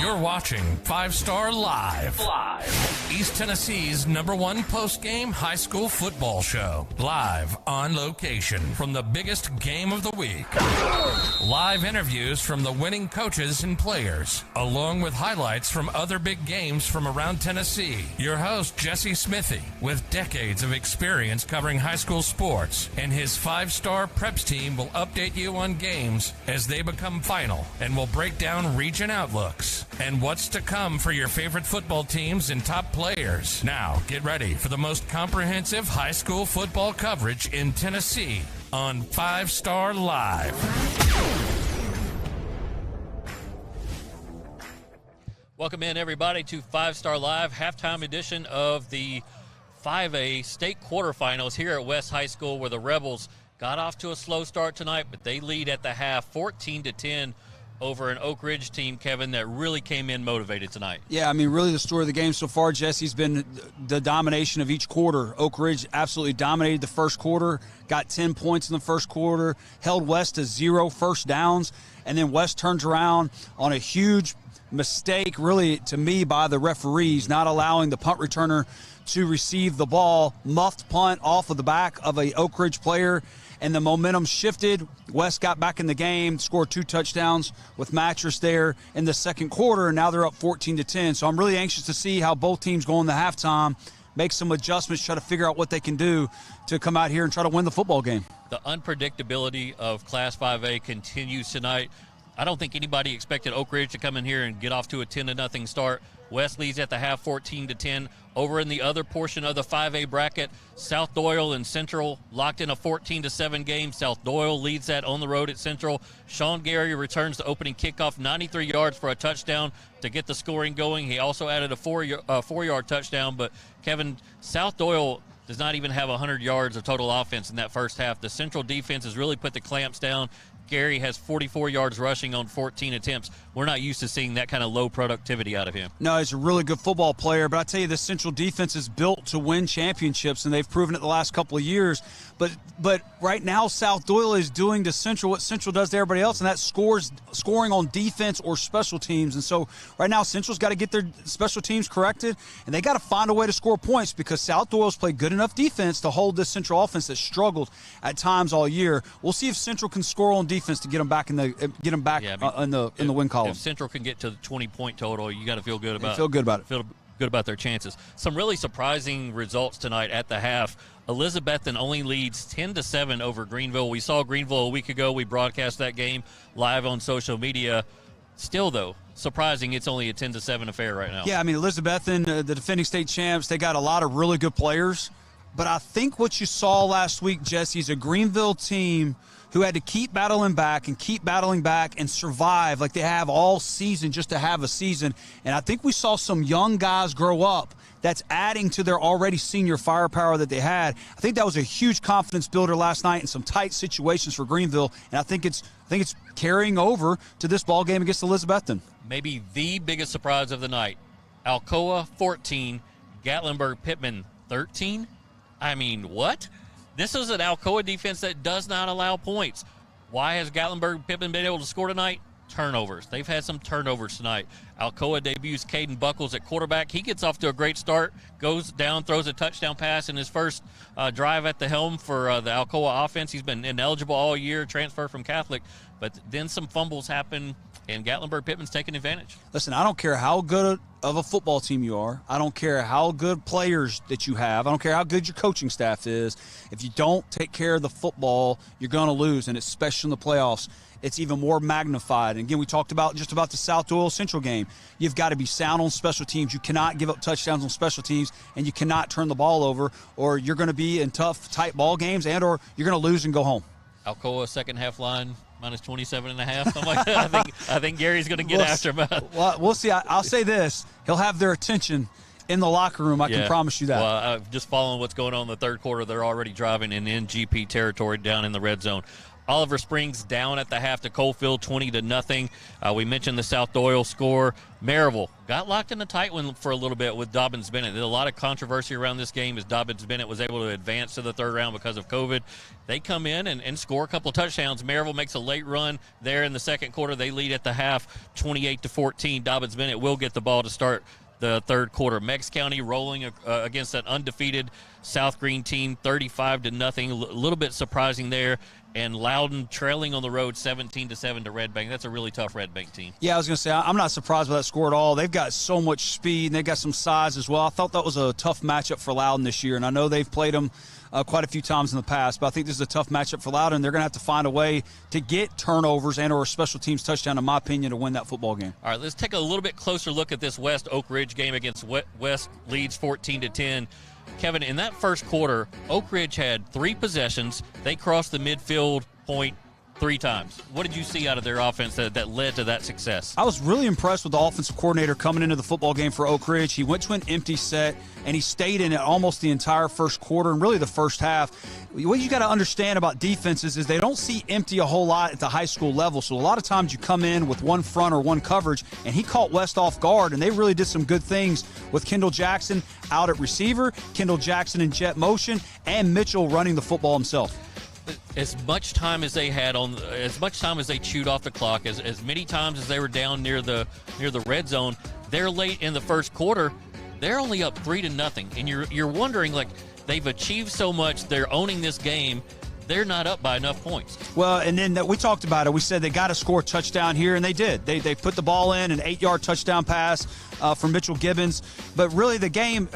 You're watching 5 Star Live. East Tennessee's #1 post-game high school football show. Live on location from the biggest game of the week. Live interviews from the winning coaches and players, along with highlights from other big games from around Tennessee. Your host, Jesse Smithy, with decades of experience covering high school sports, and his 5-star preps team will update you on games as they become final, and will break down region outlooks and what's to come for your favorite football teams and top players. Now, get ready for the most comprehensive high school football coverage in Tennessee on 5 Star Live. Welcome in, everybody, to 5 Star Live, halftime edition of the 5A state quarterfinals here at West High School, where the Rebels got off to a slow start tonight, but they lead at the half 14-10 over an Oak Ridge team, Kevin, that really came in motivated tonight. Yeah, I mean, really the story of the game so far, Jesse's been the domination of each quarter. Oak Ridge absolutely dominated the first quarter, got 10 points in the first quarter, held West to 0 first downs, and then West turns around on a huge mistake, really, to me, by the referees, not allowing the punt returner to receive the ball. Muffed punt off of the back of a Oak Ridge player, and the momentum shifted. West got back in the game, scored 2 touchdowns with Mattress there in the second quarter, and now they're up 14-10. So I'm really anxious to see how both teams go in the halftime, make some adjustments, try to figure out what they can do to come out here and try to win the football game. The unpredictability of Class 5A continues tonight. I don't think anybody expected Oak Ridge to come in here and get off to a 10-0 start. West leads at the half 14-10. Over in the other portion of the 5A bracket, South Doyle and Central locked in a 14-7 game. South Doyle leads that on the road at Central. Sean Gary returns the opening kickoff, 93 yards for a touchdown to get the scoring going. He also added a 4-yard touchdown. But, Kevin, South Doyle does not even have 100 yards of total offense in that first half. The Central defense has really put the clamps down. Gary has 44 yards rushing on 14 attempts. We're not used to seeing that kind of low productivity out of him. No, he's a really good football player, but I tell you, the Central defense is built to win championships, and they've proven it the last couple of years. But right now, South Doyle is doing to Central what Central does to everybody else, and that's scoring on defense or special teams. And so right now, Central's got to get their special teams corrected, and they got to find a way to score points, because South Doyle's played good enough defense to hold this Central offense that struggled at times all year. We'll see if Central can score on defense to get them back in the win column. If Central can get to the 20-point total, you got to feel good about it. Feel good about it. Feel good about their chances. Some really surprising results tonight at the half. Elizabethton only leads 10-7 over Greenville. We saw Greenville a week ago. We broadcast that game live on social media. Still, though, surprising it's only a 10-7 affair right now. Yeah, I mean, Elizabethton, the defending state champs, they got a lot of really good players. But I think what you saw last week, Jesse, is a Greenville team who had to keep battling back and survive like they have all season just to have a season. And I think we saw some young guys grow up that's adding to their already senior firepower that they had. I think that was a huge confidence builder last night in some tight situations for Greenville, and I think it's carrying over to this ball game against Elizabethton. Maybe the biggest surprise of the night. Alcoa 14, Gatlinburg Pittman 13. I mean, what? This is an Alcoa defense that does not allow points. Why has Gatlinburg Pittman been able to score tonight? Turnovers. They've had some turnovers tonight. Alcoa debuts Caden Buckles at quarterback. He gets off to a great start, goes down, throws a touchdown pass in his first drive at the helm for the Alcoa offense. He's been ineligible all year, transfer from Catholic, but then some fumbles happen, and Gatlinburg Pittman's taking advantage. Listen, I don't care how good of a football team you are. I don't care how good players that you have. I don't care how good your coaching staff is. If you don't take care of the football, you're going to lose, and especially in the playoffs, it's even more magnified. And again, we talked about the South Doyle Central game. You've got to be sound on special teams. You cannot give up touchdowns on special teams, and you cannot turn the ball over, or you're going to be in tough, tight ball games, and or you're going to lose and go home. Alcoa second half line minus 27.5, something like that. I think Gary's going to get after him. Well, we'll see. I'll say this: he'll have their attention in the locker room. I can promise you that. Well, just following what's going on in the third quarter, they're already driving in GP territory down in the red zone. Oliver Springs down at the half to Coalfield, 20-0. We mentioned the South Doyle score. Maryville got locked in a tight one for a little bit with Dobbins Bennett. There's a lot of controversy around this game as Dobbins Bennett was able to advance to the third round because of COVID. They come in and score a couple of touchdowns. Maryville makes a late run there in the second quarter. They lead at the half, 28-14. Dobbins Bennett will get the ball to start the third quarter. Meigs County rolling against an undefeated South Green team, 35-0. A little bit surprising there. And Loudon trailing on the road 17-7 to Red Bank. That's a really tough Red Bank team. Yeah, I was going to say, I'm not surprised by that score at all. They've got so much speed, and they've got some size as well. I thought that was a tough matchup for Loudon this year, and I know they've played them quite a few times in the past, but I think this is a tough matchup for Loudon. They're going to have to find a way to get turnovers and or a special teams touchdown, in my opinion, to win that football game. All right, let's take a little bit closer look at this West Oak Ridge game against West leads 14-10. Kevin, in that first quarter, Oak Ridge had 3 possessions. They crossed the midfield point 3 times. What did you see out of their offense that led to that success? I was really impressed with the offensive coordinator coming into the football game for Oak Ridge. He went to an empty set, and he stayed in it almost the entire first quarter and really the first half. What you got to understand about defenses is they don't see empty a whole lot at the high school level. So a lot of times you come in with one front or one coverage, and he caught West off guard, and they really did some good things with Kendall Jackson out at receiver, Kendall Jackson in jet motion, and Mitchell running the football himself. As much time as they had as much time as they chewed off the clock, as many times as they were down near the red zone, they're late in the first quarter. They're only up 3-0, and you're wondering, like, they've achieved so much. They're owning this game. They're not up by enough points. Well, and then we talked about it. We said they got to score a touchdown here, and they did. They put the ball in, an 8-yard touchdown pass from Mitchell Gibbons. But really, the game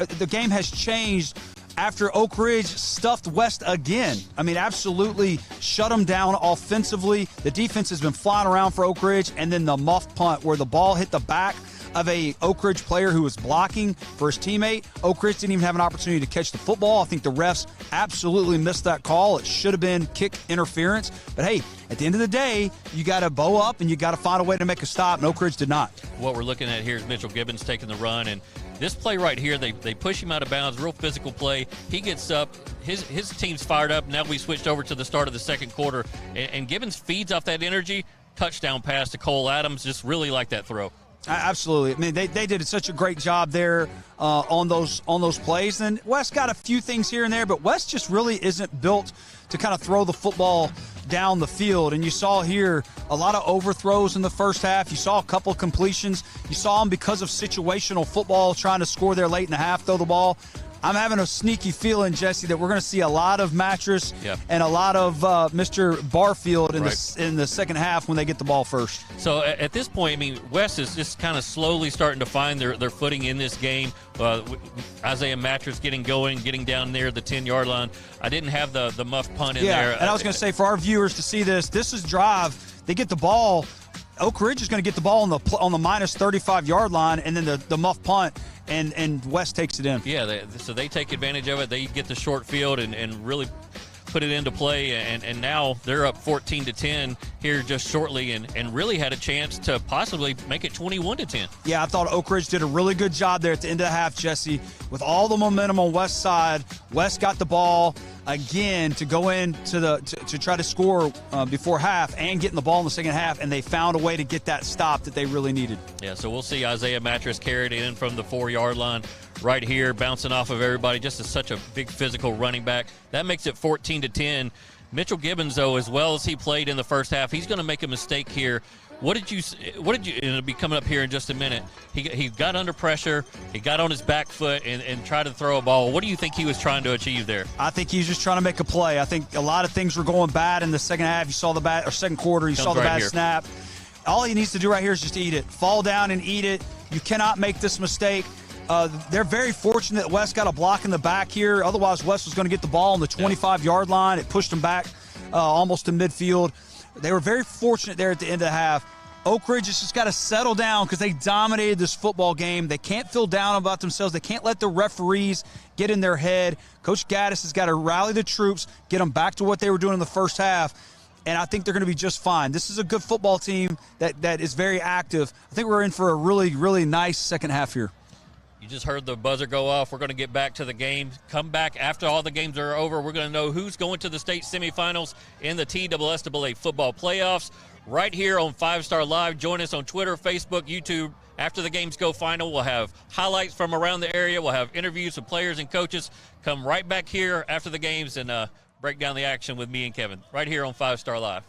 has changed after Oak Ridge stuffed West again. I mean, absolutely shut them down offensively. The defense has been flying around for Oak Ridge, and then the muff punt where the ball hit the back of a Oak Ridge player who was blocking for his teammate. Oak Ridge didn't even have an opportunity to catch the football. I think the refs absolutely missed that call. It should have been kick interference. But hey, at the end of the day, you got to bow up and you got to find a way to make a stop, and Oak Ridge did not. What we're looking at here is Mitchell Gibbons taking the run, and this play right here, they push him out of bounds, real physical play. He gets up, his team's fired up. Now we switched over to the start of the second quarter, and Gibbons feeds off that energy. Touchdown pass to Cole Adams, just really like that throw. Absolutely. I mean, they did such a great job there on those plays. And West got a few things here and there, but West just really isn't built to kind of throw the football down the field. And you saw here a lot of overthrows in the first half. You saw a couple of completions. You saw them because of situational football, trying to score there late in the half, throw the ball. I'm having a sneaky feeling, Jesse, that we're going to see a lot of Mattress and a lot of Mr. Barfield in the second half when they get the ball first. So at this point, I mean, West is just kind of slowly starting to find their footing in this game. Isaiah Mattress getting going, getting down near the 10-yard line. I didn't have the muff punt in there. And I was going to say, for our viewers to see this is drive. They get the ball. Oak Ridge is going to get the ball on the minus 35-yard line, and then the muff punt, and West takes it in. Yeah, so they take advantage of it. They get the short field and really put it into play, and now they're up 14-10 here just shortly, and really had a chance to possibly make it 21-10. Yeah, I thought Oak Ridge did a really good job there at the end of the half, Jesse. With all the momentum on West side, West got the ball again to go in to try to score before half and getting the ball in the second half, and they found a way to get that stop that they really needed. Yeah, so we'll see Isaiah Mattress carried in from the 4-yard line right here, bouncing off of everybody, just such a big physical running back. That makes it 14-10. Mitchell Gibbons, though, as well as he played in the first half, he's going to make a mistake here. What did you, and it'll be coming up here in just a minute. He got under pressure, he got on his back foot and tried to throw a ball. What do you think he was trying to achieve there? I think he's just trying to make a play. I think a lot of things were going bad in the second half. You saw the bad, or second quarter, you saw the bad snap. All he needs to do right here is just eat it. Fall down and eat it. You cannot make this mistake. They're very fortunate that West got a block in the back here. Otherwise, West was going to get the ball on the 25-yard line. It pushed them back almost to midfield. They were very fortunate there at the end of the half. Oak Ridge has just got to settle down because they dominated this football game. They can't feel down about themselves. They can't let the referees get in their head. Coach Gaddis has got to rally the troops, get them back to what they were doing in the first half, and I think they're going to be just fine. This is a good football team that is very active. I think we're in for a really, really nice second half here. You just heard the buzzer go off. We're going to get back to the game. Come back after all the games are over. We're going to know who's going to the state semifinals in the TSSAA football playoffs right here on 5 Star Live. Join us on Twitter, Facebook, YouTube. After the games go final, we'll have highlights from around the area. We'll have interviews with players and coaches. Come right back here after the games and break down the action with me and Kevin right here on 5 Star Live.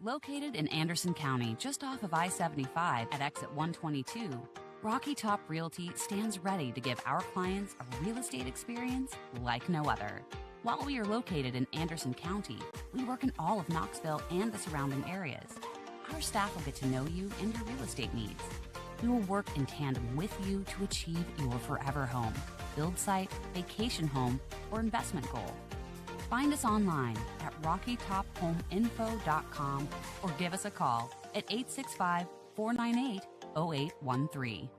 Located in Anderson County, just off of I-75 at exit 122, Rocky Top Realty stands ready to give our clients a real estate experience like no other. While we are located in Anderson County, we work in all of Knoxville and the surrounding areas. Our staff will get to know you and your real estate needs. We will work in tandem with you to achieve your forever home, build site, vacation home, or investment goal. Find us online at rockytophomeinfo.com or give us a call at 865-498-0813.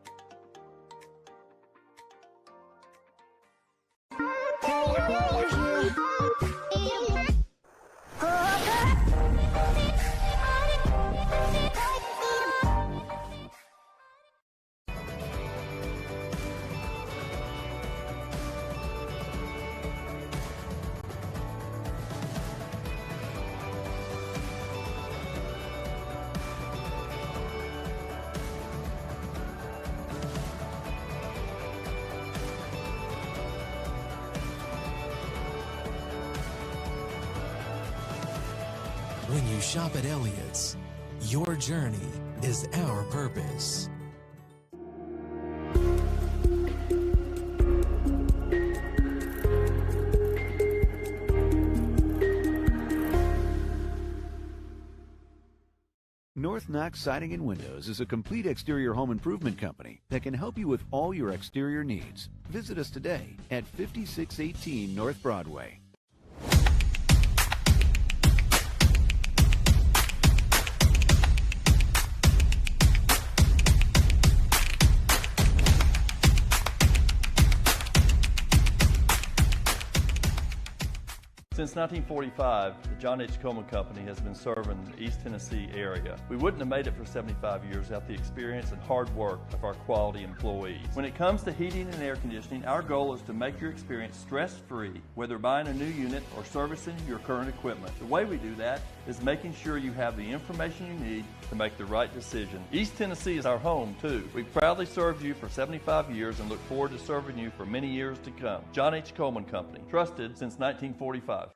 When you shop at Elliott's, your journey is our purpose. North Knox Siding and Windows is a complete exterior home improvement company that can help you with all your exterior needs. Visit us today at 5618 North Broadway. Since 1945, the John H. Coleman Company has been serving the East Tennessee area. We wouldn't have made it for 75 years without the experience and hard work of our quality employees. When it comes to heating and air conditioning, our goal is to make your experience stress-free, whether buying a new unit or servicing your current equipment. The way we do that is making sure you have the information you need to make the right decision. East Tennessee is our home, too. We've proudly served you for 75 years and look forward to serving you for many years to come. John H. Coleman Company, trusted since 1945.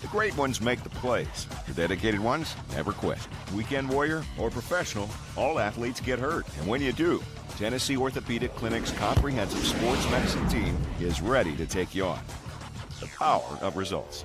The great ones make the plays. The dedicated ones never quit. Weekend warrior or professional, all athletes get hurt. And when you do, Tennessee Orthopedic Clinic's comprehensive sports medicine team is ready to take you on. The power of results.